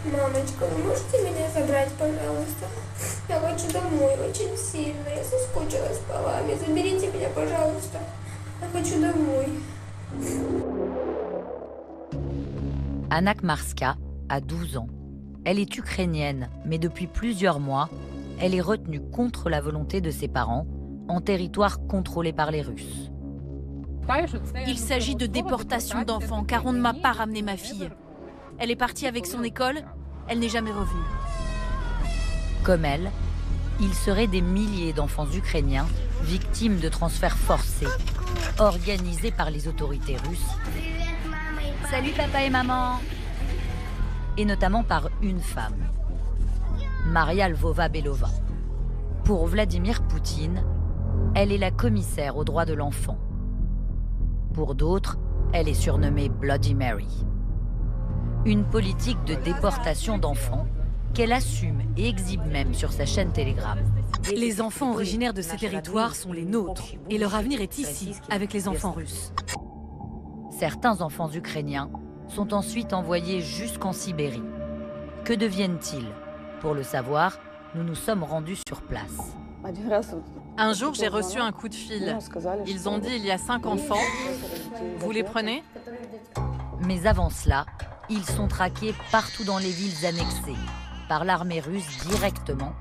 Мамочка, вы можете меня забрать, пожалуйста? Я хочу домой очень сильно. Я соскучилась по вами. Заберите меня, пожалуйста. Я хочу домой. Anna Kmarska a 12 ans. Elle est ukrainienne, mais depuis plusieurs mois, elle est retenue contre la volonté de ses parents, en territoire contrôlé par les Russes. Il s'agit de déportation d'enfants, car on ne m'a pas ramené ma fille. Elle est partie avec son école, elle n'est jamais revenue. Comme elle, il serait des milliers d'enfants ukrainiens victimes de transferts forcés, organisés par les autorités russes. Salut papa et maman! Et notamment par une femme, Maria Lvova-Belova. Pour Vladimir Poutine, elle est la commissaire aux droits de l'enfant. Pour d'autres, elle est surnommée Bloody Mary. Une politique de déportation d'enfants qu'elle assume et exhibe même sur sa chaîne Telegram. Les enfants originaires de ces territoires sont les nôtres, et leur avenir est ici, avec les enfants russes. Certains enfants ukrainiens sont ensuite envoyés jusqu'en Sibérie. Que deviennent-ils? Pour le savoir, nous nous sommes rendus sur place. Un jour, j'ai reçu un coup de fil. Ils ont dit il y a 5 enfants. Vous les prenez? Mais avant cela, ils sont traqués partout dans les villes annexées, par l'armée russe directement,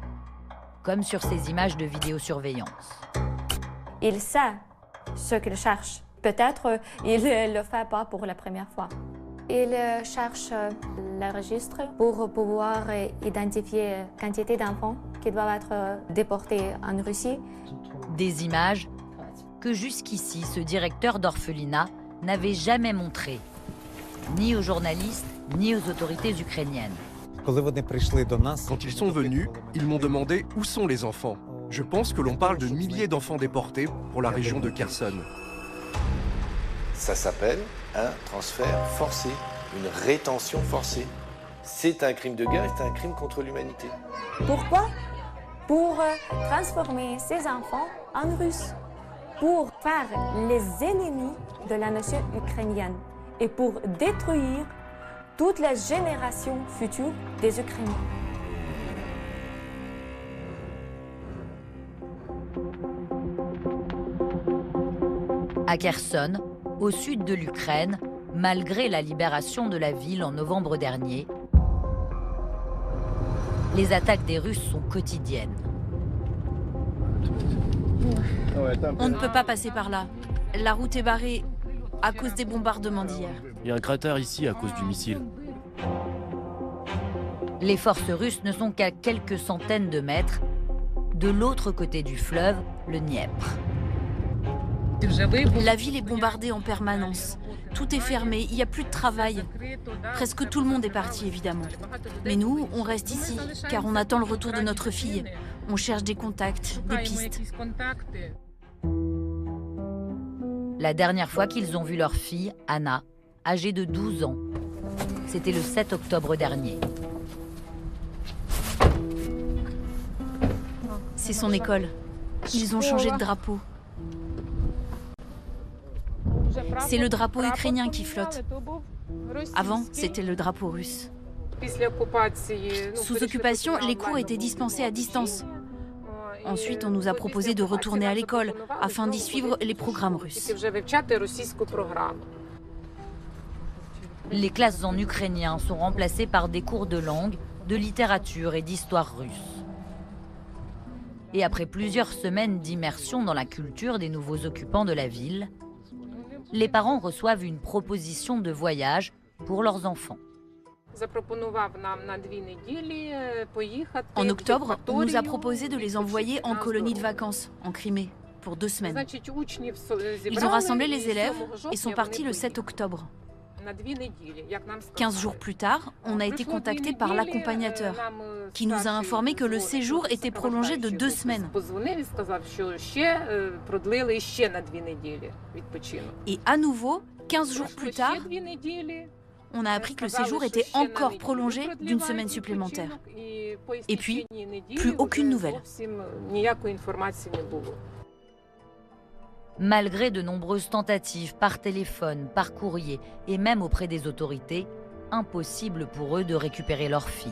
comme sur ces images de vidéosurveillance. Il sait ce qu'il cherche. Peut-être il ne le fait pas pour la première fois. Il cherche le registre pour pouvoir identifier la quantité d'enfants qui doivent être déportés en Russie. Des images que jusqu'ici ce directeur d'orphelinat n'avait jamais montrées, ni aux journalistes, ni aux autorités ukrainiennes. Quand ils sont venus, ils m'ont demandé où sont les enfants. Je pense que l'on parle de milliers d'enfants déportés pour la région de Kherson. Ça s'appelle un transfert forcé, une rétention forcée. C'est un crime de guerre, c'est un crime contre l'humanité. Pourquoi? Pour transformer ces enfants en Russes, pour faire les ennemis de la nation ukrainienne et pour détruire toute la génération future des Ukrainiens. À Kherson, au sud de l'Ukraine, malgré la libération de la ville en novembre dernier, les attaques des Russes sont quotidiennes. On ne peut pas passer par là. La route est barrée à cause des bombardements d'hier. Il y a un cratère ici à cause du missile. Les forces russes ne sont qu'à quelques centaines de mètres de l'autre côté du fleuve, le Dniepr. La ville est bombardée en permanence. Tout est fermé, il n'y a plus de travail. Presque tout le monde est parti, évidemment. Mais nous, on reste ici, car on attend le retour de notre fille. On cherche des contacts, des pistes. La dernière fois qu'ils ont vu leur fille, Anna, âgée de 12 ans, c'était le 7 octobre dernier. C'est son école. Ils ont changé de drapeau. C'est le drapeau ukrainien qui flotte. Avant, c'était le drapeau russe. Sous occupation, les cours étaient dispensés à distance. Ensuite, on nous a proposé de retourner à l'école afin d'y suivre les programmes russes. Les classes en ukrainien sont remplacées par des cours de langue, de littérature et d'histoire russe. Et après plusieurs semaines d'immersion dans la culture des nouveaux occupants de la ville, les parents reçoivent une proposition de voyage pour leurs enfants. En octobre, on nous a proposé de les envoyer en colonie de vacances, en Crimée, pour 2 semaines. Ils ont rassemblé les élèves et sont partis le 7 octobre. 15 jours plus tard, on a été contacté par l'accompagnateur, qui nous a informé que le séjour était prolongé de 2 semaines. Et à nouveau, 15 jours plus tard, on a appris que le séjour était encore prolongé d'1 semaine supplémentaire. Et puis, plus aucune nouvelle. Malgré de nombreuses tentatives par téléphone, par courrier et même auprès des autorités, impossible pour eux de récupérer leur fille.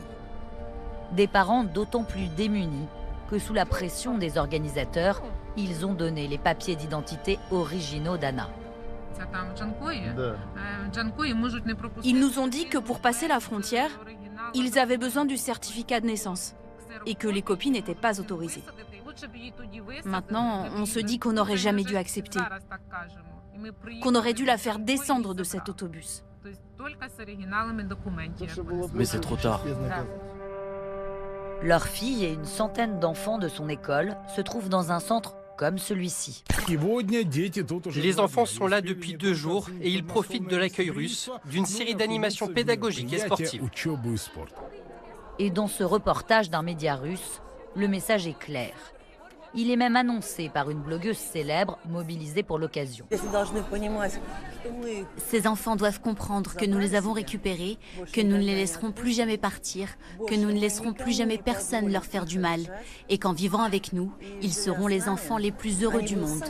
Des parents d'autant plus démunis que sous la pression des organisateurs, ils ont donné les papiers d'identité originaux d'Anna. Ils nous ont dit que pour passer la frontière, ils avaient besoin du certificat de naissance et que les copies n'étaient pas autorisées. Maintenant, on se dit qu'on n'aurait jamais dû accepter, qu'on aurait dû la faire descendre de cet autobus. Mais c'est trop tard. Leur fille et une centaine d'enfants de son école se trouvent dans un centre comme celui-ci. Les enfants sont là depuis 2 jours et ils profitent de l'accueil russe, d'une série d'animations pédagogiques et sportives. Et dans ce reportage d'un média russe, le message est clair. Il est même annoncé par une blogueuse célèbre mobilisée pour l'occasion. Ces enfants doivent comprendre que nous les avons récupérés, que nous ne les laisserons plus jamais partir, que nous ne laisserons plus jamais personne leur faire du mal, et qu'en vivant avec nous, ils seront les enfants les plus heureux du monde.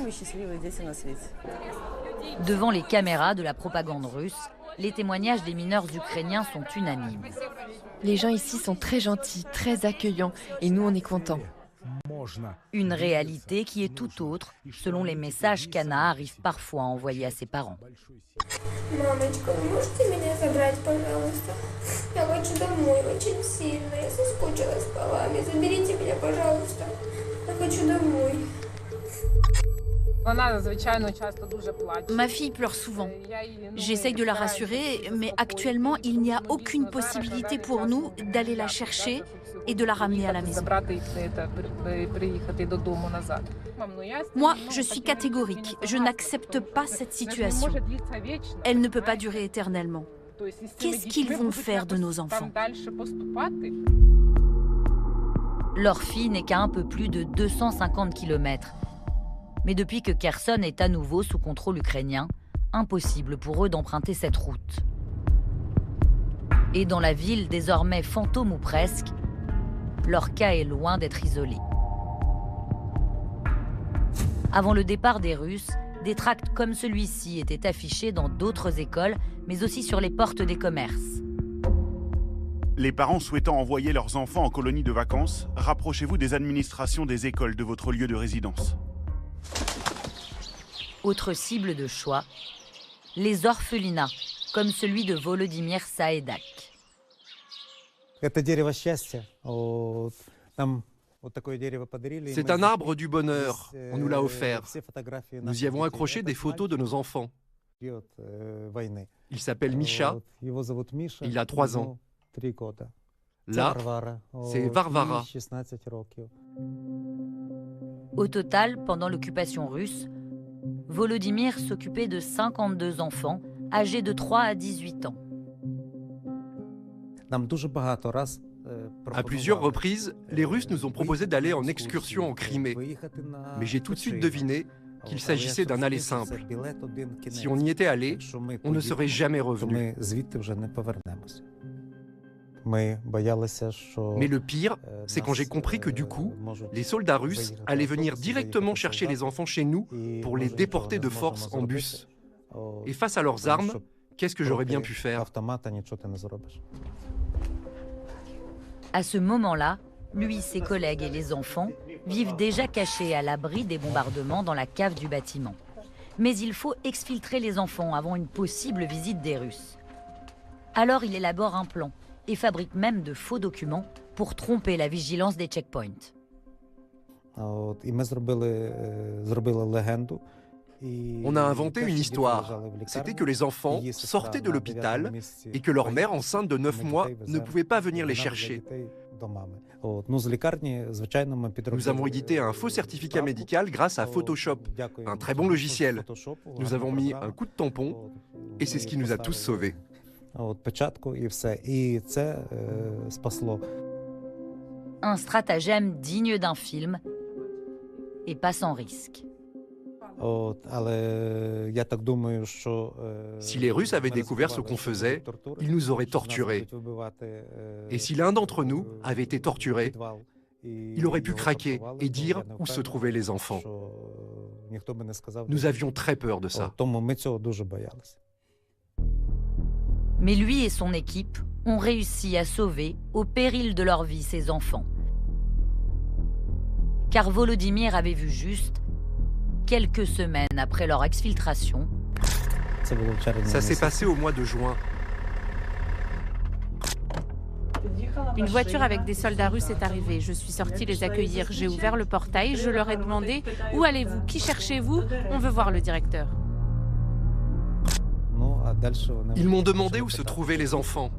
Devant les caméras de la propagande russe, les témoignages des mineurs ukrainiens sont unanimes. Les gens ici sont très gentils, très accueillants, et nous on est contents. Une réalité qui est tout autre, selon les messages qu'Anna arrive parfois à envoyer à ses parents. Мамочка, вы можете меня забрать, пожалуйста? Я хочу домой очень сильно. Я соскучилась по вами. Заберите меня, пожалуйста. Я хочу домой. Ma fille pleure souvent. J'essaye de la rassurer, mais actuellement, il n'y a aucune possibilité pour nous d'aller la chercher et de la ramener à la maison. Moi, je suis catégorique. Je n'accepte pas cette situation. Elle ne peut pas durer éternellement. Qu'est-ce qu'ils vont faire de nos enfants? Leur fille n'est qu'à un peu plus de 250 km. Mais depuis que Kherson est à nouveau sous contrôle ukrainien, impossible pour eux d'emprunter cette route. Et dans la ville, désormais fantôme ou presque, leur cas est loin d'être isolé. Avant le départ des Russes, des tracts comme celui-ci étaient affichés dans d'autres écoles, mais aussi sur les portes des commerces. Les parents souhaitant envoyer leurs enfants en colonie de vacances, rapprochez-vous des administrations des écoles de votre lieu de résidence. Autre cible de choix, les orphelinats, comme celui de Volodymyr Saedak. C'est un arbre du bonheur, on nous l'a offert. Nous y avons accroché des photos de nos enfants. Il s'appelle Misha, il a 3 ans. Là, c'est Varvara. Au total, pendant l'occupation russe, Volodymyr s'occupait de 52 enfants âgés de 3 à 18 ans. À plusieurs reprises, les Russes nous ont proposé d'aller en excursion en Crimée. Mais j'ai tout de suite deviné qu'il s'agissait d'un aller simple. Si on y était allé, on ne serait jamais revenu. Mais le pire, c'est quand j'ai compris que du coup, les soldats russes allaient venir directement chercher les enfants chez nous pour les déporter de force en bus. Et face à leurs armes, qu'est-ce que j'aurais bien pu faire? À ce moment-là, lui, ses collègues et les enfants vivent déjà cachés à l'abri des bombardements dans la cave du bâtiment. Mais il faut exfiltrer les enfants avant une possible visite des Russes. Alors il élabore un plan et fabrique même de faux documents pour tromper la vigilance des checkpoints. On a inventé une histoire. C'était que les enfants sortaient de l'hôpital et que leur mère enceinte de 9 mois ne pouvait pas venir les chercher. Nous avons édité un faux certificat médical grâce à Photoshop, un très bon logiciel. Nous avons mis un coup de tampon et c'est ce qui nous a tous sauvés. Un stratagème digne d'un film et pas sans risque. Si les Russes avaient découvert ce qu'on faisait, ils nous auraient torturés. Et si l'un d'entre nous avait été torturé, il aurait pu craquer et dire où se trouvaient les enfants. Nous avions très peur de ça. Mais lui et son équipe ont réussi à sauver, au péril de leur vie, ses enfants. Car Volodymyr avait vu juste, quelques semaines après leur exfiltration. Ça s'est passé au mois de juin. Une voiture avec des soldats russes est arrivée. Je suis sortie les accueillir. J'ai ouvert le portail. Je leur ai demandé « Où allez-vous? Qui cherchez-vous? On veut voir le directeur. » Ils m'ont demandé où se trouvaient les enfants.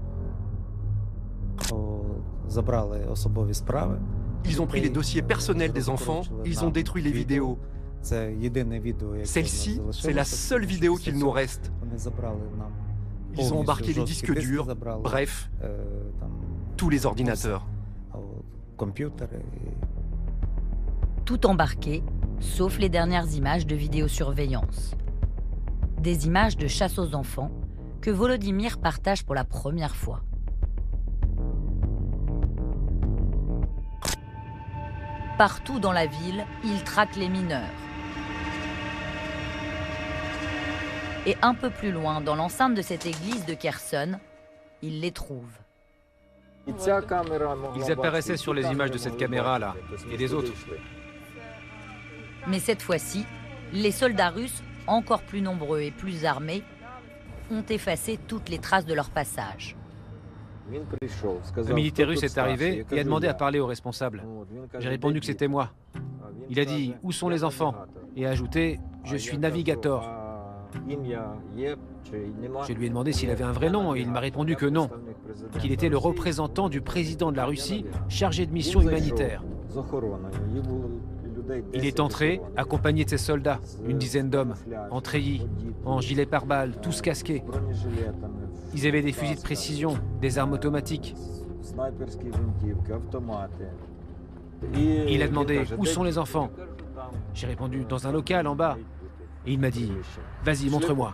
Ils ont pris les dossiers personnels des enfants, ils ont détruit les vidéos. Celle-ci, c'est la seule vidéo qu'il nous reste. Ils ont embarqué les disques durs, bref, tous les ordinateurs. Tout embarqué, sauf les dernières images de vidéosurveillance. Des images de chasse aux enfants que Volodymyr partage pour la première fois. Partout dans la ville, il traque les mineurs. Et un peu plus loin, dans l'enceinte de cette église de Kherson, il les trouve. Ils apparaissaient sur les images de cette caméra-là, et des autres. Mais cette fois-ci, les soldats russes, encore plus nombreux et plus armés, ont effacé toutes les traces de leur passage. Un militaire russe est arrivé et a demandé à parler au responsable. J'ai répondu que c'était moi. Il a dit « Où sont les enfants ?» et a ajouté « Je suis navigateur ». Je lui ai demandé s'il avait un vrai nom et il m'a répondu que non, qu'il était le représentant du président de la Russie chargé de mission humanitaire. Il est entré, accompagné de ses soldats, une dizaine d'hommes, en treillis, en gilet pare-balles, tous casqués. Ils avaient des fusils de précision, des armes automatiques. Il a demandé « Où sont les enfants ?» J'ai répondu « Dans un local en bas ». Et il m'a dit « Vas-y, montre-moi ».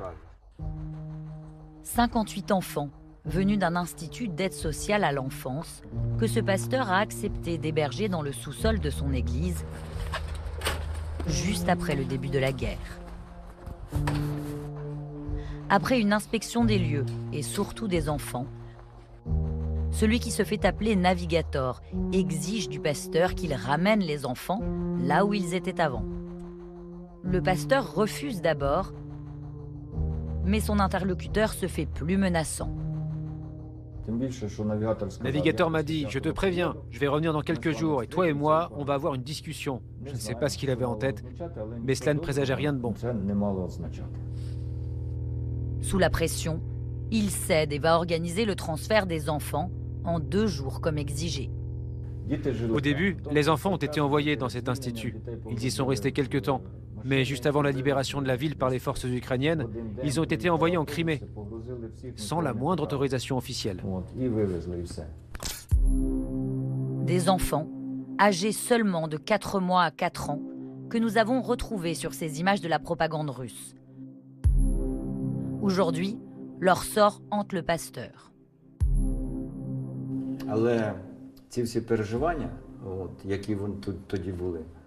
58 enfants, venus d'un institut d'aide sociale à l'enfance, que ce pasteur a accepté d'héberger dans le sous-sol de son église, juste après le début de la guerre. Après une inspection des lieux, et surtout des enfants, celui qui se fait appeler navigateur exige du pasteur qu'il ramène les enfants là où ils étaient avant. Le pasteur refuse d'abord, mais son interlocuteur se fait plus menaçant. Le navigateur m'a dit « Je te préviens, je vais revenir dans quelques jours et toi et moi, on va avoir une discussion. » Je ne sais pas ce qu'il avait en tête, mais cela ne présageait rien de bon. Sous la pression, il cède et va organiser le transfert des enfants en 2 jours comme exigé. Au début, les enfants ont été envoyés dans cet institut. Ils y sont restés quelque temps. Mais juste avant la libération de la ville par les forces ukrainiennes, ils ont été envoyés en Crimée, sans la moindre autorisation officielle. Des enfants, âgés seulement de 4 mois à 4 ans, que nous avons retrouvés sur ces images de la propagande russe. Aujourd'hui, leur sort hante le pasteur.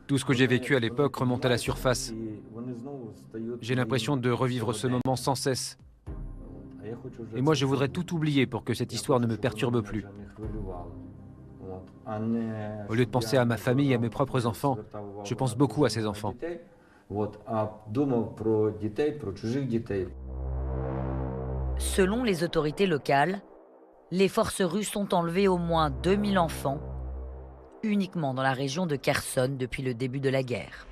Tout ce que j'ai vécu à l'époque remonte à la surface. J'ai l'impression de revivre ce moment sans cesse. Et moi, je voudrais tout oublier pour que cette histoire ne me perturbe plus. Au lieu de penser à ma famille et à mes propres enfants, je pense beaucoup à ces enfants. Selon les autorités locales, les forces russes ont enlevé au moins 2000 enfants, uniquement dans la région de Kherson depuis le début de la guerre.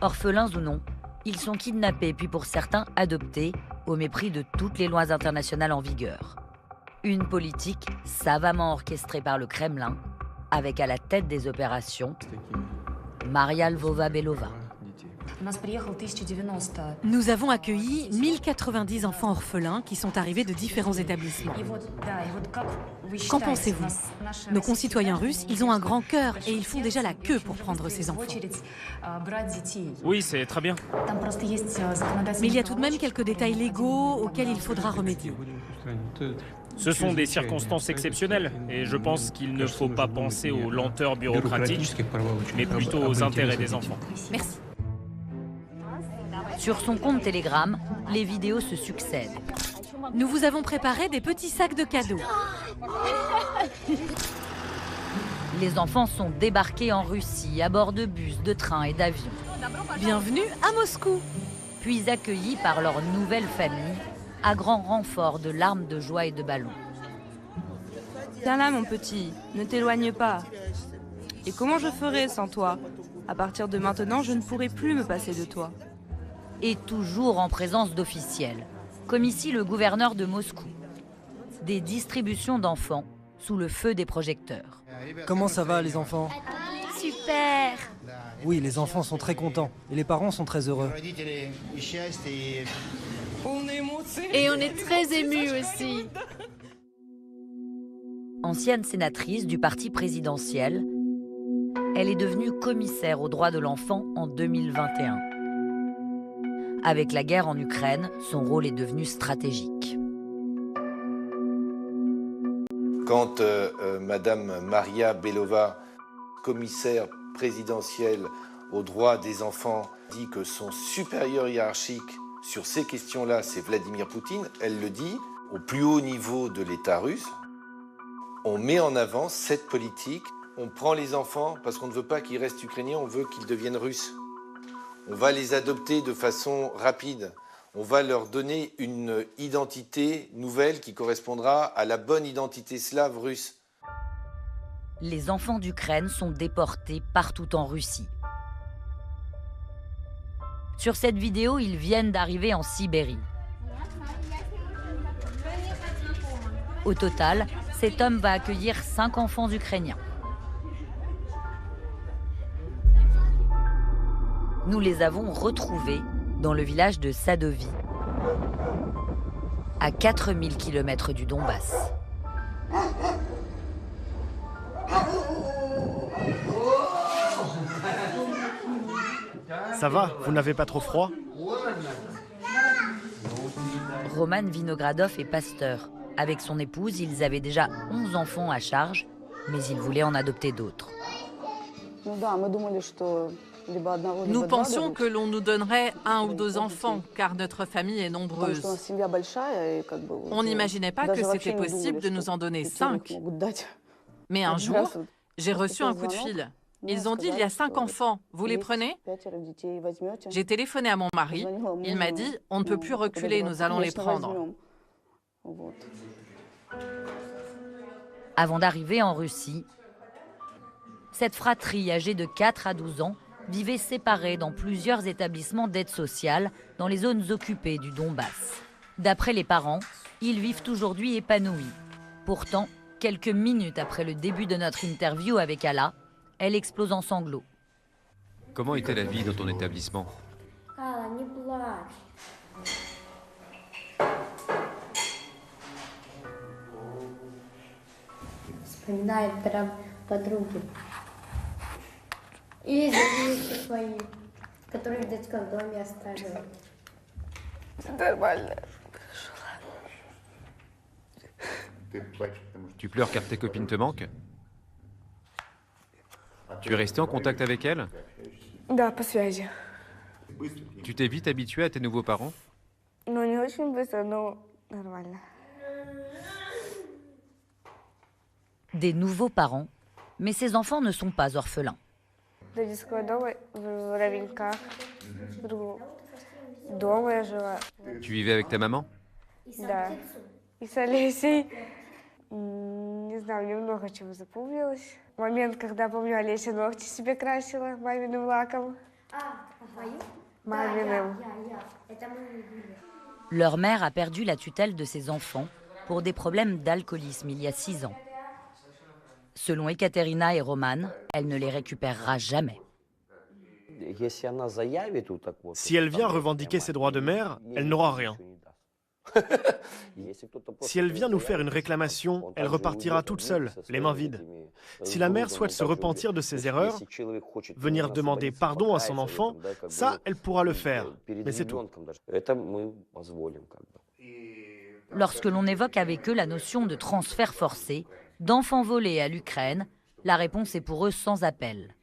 Orphelins ou non, ils sont kidnappés puis pour certains adoptés au mépris de toutes les lois internationales en vigueur. Une politique savamment orchestrée par le Kremlin, avec à la tête des opérations Maria Lvova-Belova. Nous avons accueilli 1090 enfants orphelins qui sont arrivés de différents établissements. Qu'en pensez-vous? Nos concitoyens russes, ils ont un grand cœur et ils font déjà la queue pour prendre ces enfants. Oui, c'est très bien. Mais il y a tout de même quelques détails légaux auxquels il faudra remédier. Ce sont des circonstances exceptionnelles et je pense qu'il ne faut pas penser aux lenteurs bureaucratiques, mais plutôt aux intérêts des enfants. Merci. Sur son compte Telegram, les vidéos se succèdent. Nous vous avons préparé des petits sacs de cadeaux. Les enfants sont débarqués en Russie à bord de bus, de trains et d'avions. Bienvenue à Moscou. Puis accueillis par leur nouvelle famille, à grand renfort de larmes de joie et de ballons. Viens là, mon petit, ne t'éloigne pas. Et comment je ferai sans toi? À partir de maintenant, je ne pourrai plus me passer de toi. Et toujours en présence d'officiels, comme ici le gouverneur de Moscou. Des distributions d'enfants sous le feu des projecteurs. Comment ça va, les enfants? Super! Oui, les enfants sont très contents et les parents sont très heureux. Et on est très émus aussi. Ancienne sénatrice du parti présidentiel, elle est devenue commissaire aux droits de l'enfant en 2021. Avec la guerre en Ukraine, son rôle est devenu stratégique. Quand Madame Maria Belova, commissaire présidentielle aux droits des enfants, dit que son supérieur hiérarchique sur ces questions-là, c'est Vladimir Poutine, elle le dit au plus haut niveau de l'État russe. On met en avant cette politique, on prend les enfants parce qu'on ne veut pas qu'ils restent ukrainiens, on veut qu'ils deviennent russes. On va les adopter de façon rapide. On va leur donner une identité nouvelle qui correspondra à la bonne identité slave russe. Les enfants d'Ukraine sont déportés partout en Russie. Sur cette vidéo, ils viennent d'arriver en Sibérie. Au total, cet homme va accueillir 5 enfants ukrainiens. Nous les avons retrouvés dans le village de Sadovi, à 4000 km du Donbass. Ça va, vous n'avez pas trop froid? Roman Vinogradov est pasteur. Avec son épouse, ils avaient déjà 11 enfants à charge, mais ils voulaient en adopter d'autres. Nous pensions que l'on nous donnerait 1 ou 2 enfants, car notre famille est nombreuse. On n'imaginait pas que c'était possible de nous en donner 5. Mais un jour, j'ai reçu un coup de fil. Ils ont dit il y a 5 enfants, vous les prenez? J'ai téléphoné à mon mari, il m'a dit on ne peut plus reculer, nous allons les prendre. Avant d'arriver en Russie, cette fratrie âgée de 4 à 12 ans vivait séparée dans plusieurs établissements d'aide sociale dans les zones occupées du Donbass. D'après les parents, ils vivent aujourd'hui épanouis. Pourtant, quelques minutes après le début de notre interview avec Alla, elle explose en sanglots. Comment était la vie dans ton établissement? Tu pleures car tes copines te manquent? Tu es resté en contact avec elles? Да, по связи. Tu t'es vite habitué à tes nouveaux parents? Ну, не очень быстро, но нормально. Des nouveaux parents, mais ces enfants ne sont pas orphelins. До детского дома в Равеньках. Дома я жила. Tu vivais avec ta maman? Да. И с Олесей, не знаю, мне много чего запомнилось. Момент, когда, помню, Олеся ногти себе красила маминым лаком. Маминым. Leur mère a perdu la tutelle de ses enfants pour des problèmes d'alcoolisme il y a 6 ans. Selon Ekaterina et Roman, elle ne les récupérera jamais. Si elle vient revendiquer ses droits de mère, elle n'aura rien. Si elle vient nous faire une réclamation, elle repartira toute seule, les mains vides. Si la mère souhaite se repentir de ses erreurs, venir demander pardon à son enfant, ça, elle pourra le faire, mais c'est tout. Lorsque l'on évoque avec eux la notion de transfert forcé, d'enfants volés à l'Ukraine, la réponse est pour eux sans appel.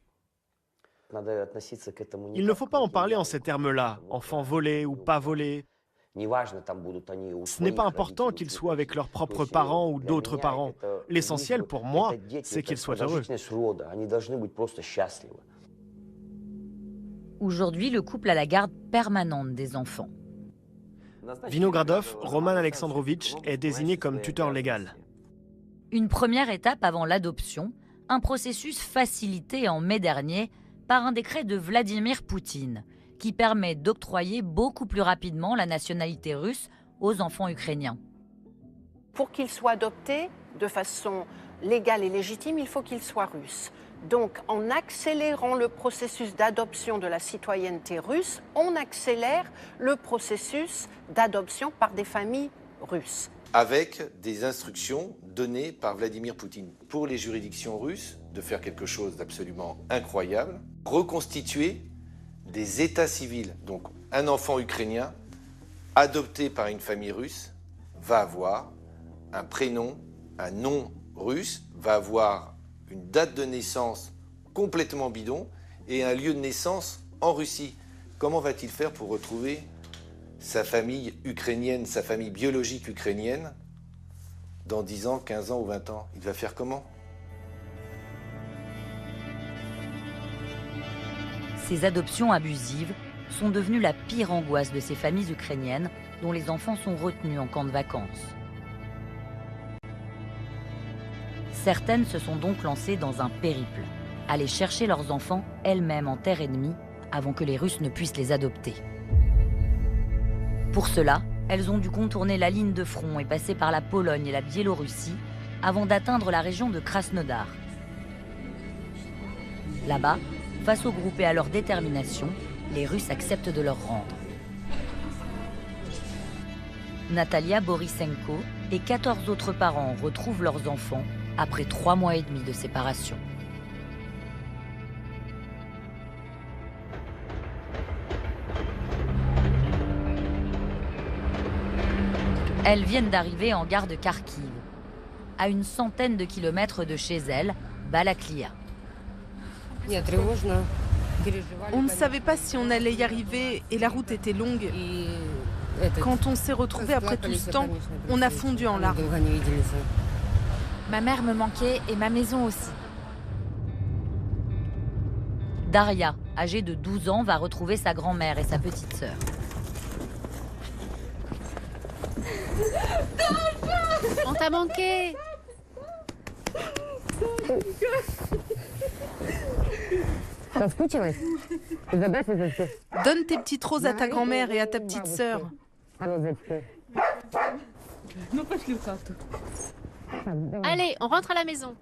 Il ne faut pas en parler en ces termes-là, enfants volés ou pas volés. Ce n'est pas important qu'ils soient avec leurs propres parents ou d'autres parents. L'essentiel pour moi, c'est qu'ils soient heureux. Aujourd'hui, le couple a la garde permanente des enfants. Vinogradov, Roman Alexandrovitch, est désigné comme tuteur légal. Une première étape avant l'adoption, un processus facilité en mai dernier par un décret de Vladimir Poutine, qui permet d'octroyer beaucoup plus rapidement la nationalité russe aux enfants ukrainiens. Pour qu'ils soient adoptés de façon légale et légitime, il faut qu'ils soient russes. Donc, en accélérant le processus d'adoption de la citoyenneté russe, on accélère le processus d'adoption par des familles russes. Avec des instructions données par Vladimir Poutine pour les juridictions russes de faire quelque chose d'absolument incroyable, reconstituer des états civils. Donc, un enfant ukrainien adopté par une famille russe va avoir un prénom, un nom russe, va avoir une date de naissance complètement bidon et un lieu de naissance en Russie. Comment va-t-il faire pour retrouver sa famille ukrainienne, sa famille biologique ukrainienne dans 10 ans, 15 ans ou 20 ans? Il va faire comment? Ces adoptions abusives sont devenues la pire angoisse de ces familles ukrainiennes dont les enfants sont retenus en camp de vacances. Certaines se sont donc lancées dans un périple, aller chercher leurs enfants elles-mêmes en terre ennemie avant que les Russes ne puissent les adopter. Pour cela, elles ont dû contourner la ligne de front et passer par la Pologne et la Biélorussie avant d'atteindre la région de Krasnodar. Là-bas, face au groupe et à leur détermination, les Russes acceptent de leur rendre. Natalia Borisenko et 14 autres parents retrouvent leurs enfants après 3 mois et demi de séparation. Elles viennent d'arriver en gare de Kharkiv, à une centaine de kilomètres de chez elles, Balaklia. On ne savait pas si on allait y arriver et la route était longue. Quand on s'est retrouvés après tout ce temps, on a fondu en larmes. Ma mère me manquait et ma maison aussi. Daria, âgée de 12 ans, va retrouver sa grand-mère et sa petite sœur. On t'a manqué. Donne tes petites roses à ta grand-mère et à ta petite sœur. Allez, on rentre à la maison.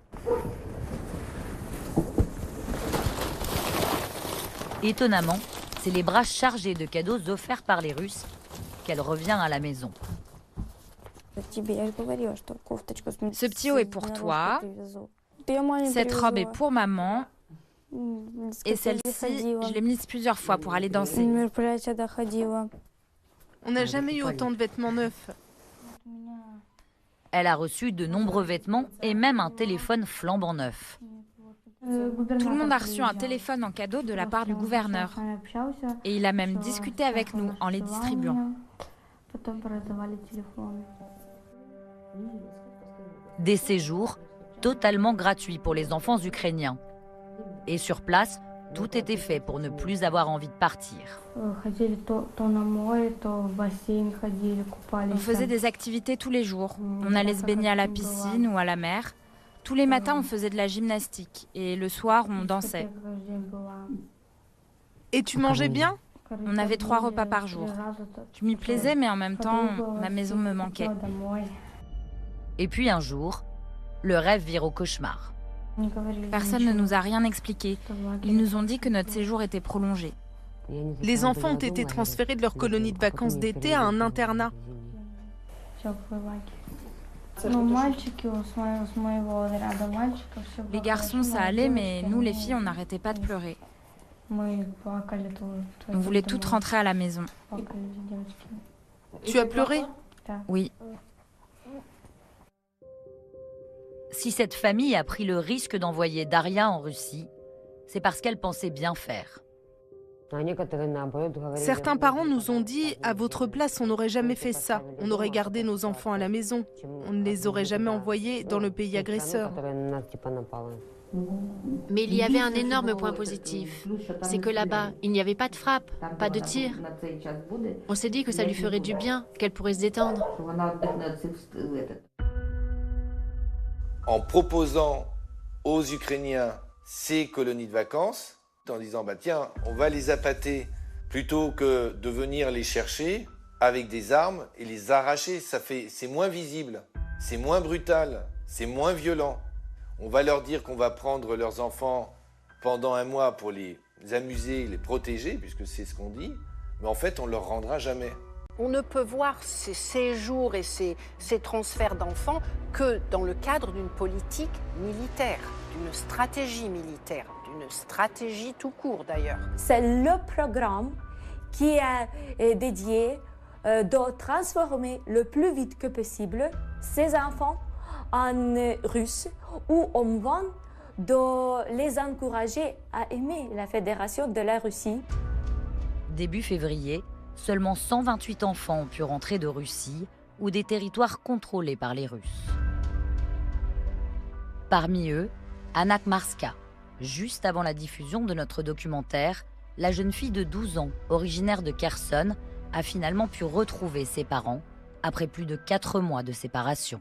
Étonnamment, c'est les bras chargés de cadeaux offerts par les Russes qu'elle revient à la maison. Ce petit haut est pour toi. Cette robe est pour maman. Et celle-ci, je l'ai mise plusieurs fois pour aller danser. On n'a jamais eu autant de vêtements neufs. Elle a reçu de nombreux vêtements et même un téléphone flambant neuf. Tout le monde a reçu un téléphone en cadeau de la part du gouverneur. Et il a même discuté avec nous en les distribuant. Des séjours totalement gratuits pour les enfants ukrainiens. Et sur place, tout était fait pour ne plus avoir envie de partir. On faisait des activités tous les jours. On allait se baigner à la piscine ou à la mer. Tous les matins, on faisait de la gymnastique. Et le soir, on dansait. Et tu mangeais bien? On avait 3 repas par jour. Je m'y plaisais, mais en même temps, ma maison me manquait. Et puis un jour, le rêve vire au cauchemar. Personne ne nous a rien expliqué. Ils nous ont dit que notre séjour était prolongé. Les enfants ont été transférés de leur colonie de vacances d'été à un internat. Les garçons, ça allait, mais nous, les filles, on n'arrêtait pas de pleurer. On voulait toutes rentrer à la maison. Tu as pleuré? Oui. Si cette famille a pris le risque d'envoyer Daria en Russie, c'est parce qu'elle pensait bien faire. Certains parents nous ont dit « À votre place, on n'aurait jamais fait ça. On aurait gardé nos enfants à la maison. On ne les aurait jamais envoyés dans le pays agresseur. » Mais il y avait un énorme point positif. C'est que là-bas, il n'y avait pas de frappe, pas de tir. On s'est dit que ça lui ferait du bien, qu'elle pourrait se détendre. En proposant aux Ukrainiens ces colonies de vacances, en disant bah tiens, on va les appâter plutôt que de venir les chercher avec des armes et les arracher, c'est moins visible, c'est moins brutal, c'est moins violent. On va leur dire qu'on va prendre leurs enfants pendant un mois pour les amuser, les protéger, puisque c'est ce qu'on dit, mais en fait on leur rendra jamais. On ne peut voir ces séjours et ces transferts d'enfants que dans le cadre d'une politique militaire, d'une stratégie militaire, d'une stratégie tout court d'ailleurs. C'est le programme qui est dédié de transformer le plus vite que possible ces enfants en Russes, où on va de les encourager à aimer la Fédération de la Russie. Début février, seulement 128 enfants ont pu rentrer de Russie ou des territoires contrôlés par les Russes. Parmi eux, Anna Kmarska. Juste avant la diffusion de notre documentaire, la jeune fille de 12 ans, originaire de Kherson, a finalement pu retrouver ses parents après plus de 4 mois de séparation.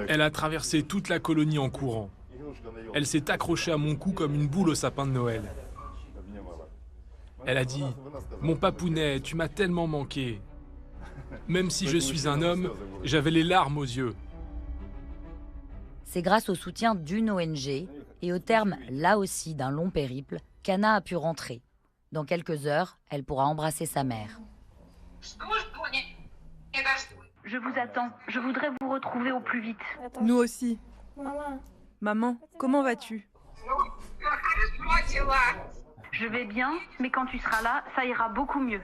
Elle a traversé toute la colonie en courant. Elle s'est accrochée à mon cou comme une boule au sapin de Noël. Elle a dit « Mon papounet, tu m'as tellement manqué. Même si je suis un homme, j'avais les larmes aux yeux. » C'est grâce au soutien d'une ONG et au terme, là aussi, d'un long périple, qu'Anna a pu rentrer. Dans quelques heures, elle pourra embrasser sa mère. Je vous attends. Je voudrais vous retrouver au plus vite. Nous aussi. Maman, comment vas-tu? Je vais bien, mais quand tu seras là, ça ira beaucoup mieux.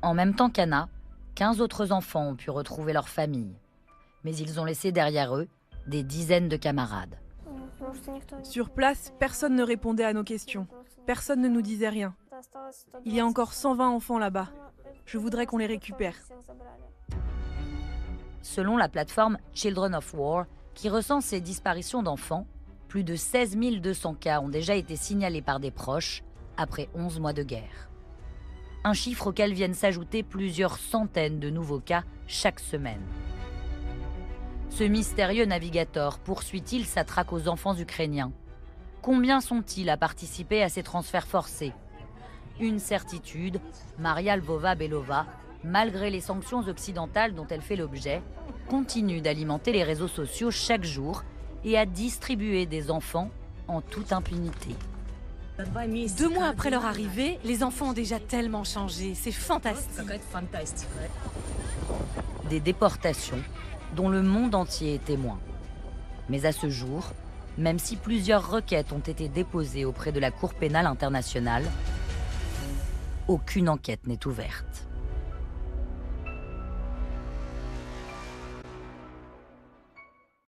En même temps qu'Anna, 15 autres enfants ont pu retrouver leur famille. Mais ils ont laissé derrière eux des dizaines de camarades. Sur place, personne ne répondait à nos questions. Personne ne nous disait rien. Il y a encore 120 enfants là-bas. Je voudrais qu'on les récupère. Selon la plateforme Children of War, qui recense ces disparitions d'enfants, plus de 16 200 cas ont déjà été signalés par des proches après 11 mois de guerre. Un chiffre auquel viennent s'ajouter plusieurs centaines de nouveaux cas chaque semaine. Ce mystérieux navigateur poursuit-il sa traque aux enfants ukrainiens? Combien sont-ils à participer à ces transferts forcés? Une certitude, Maria Lvova-Belova, malgré les sanctions occidentales dont elle fait l'objet, continue d'alimenter les réseaux sociaux chaque jour et à distribuer des enfants en toute impunité. 2 mois après leur arrivée, les enfants ont déjà tellement changé. C'est fantastique. Des déportations dont le monde entier est témoin. Mais à ce jour, même si plusieurs requêtes ont été déposées auprès de la Cour pénale internationale, aucune enquête n'est ouverte.